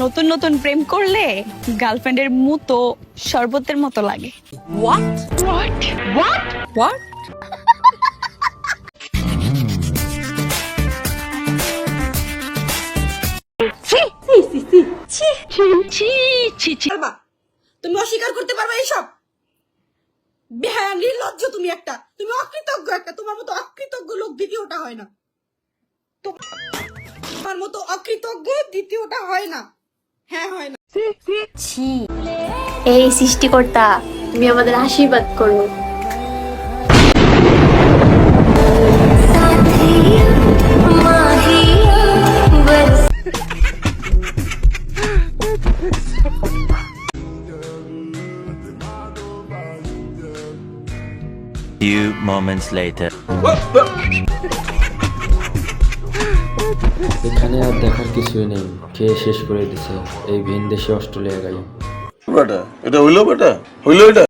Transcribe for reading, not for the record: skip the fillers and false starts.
নতুন নতুন প্রেম করলে গার্লফ্রেন্ডের মতো শরবতের মতো লাগে। What? What? What? What? তুমি অস্বীকার করতে পারবে এইসব? বেহায়া নির্লজ্জ তুমি একটা, তুমি অকৃতজ্ঞ একটা। তোমার মতো অকৃতজ্ঞ লোক দ্বিতীয়টা হয় না। তোমার মতো অকৃতজ্ঞ দ্বিতীয়টা হয় না। হ্যাঁ, হয় না। এই সৃষ্টিকর্তা, তুমি আমাদের আশীর্বাদ করো। Few moments later. এখানে আর দেখার কিছুই নেই, খেয়ে শেষ করে দিছে এই ভিন দেশে অস্ট্রেলিয়া গাই। বেটা এটা হইলো, বেটা হইলো এটা।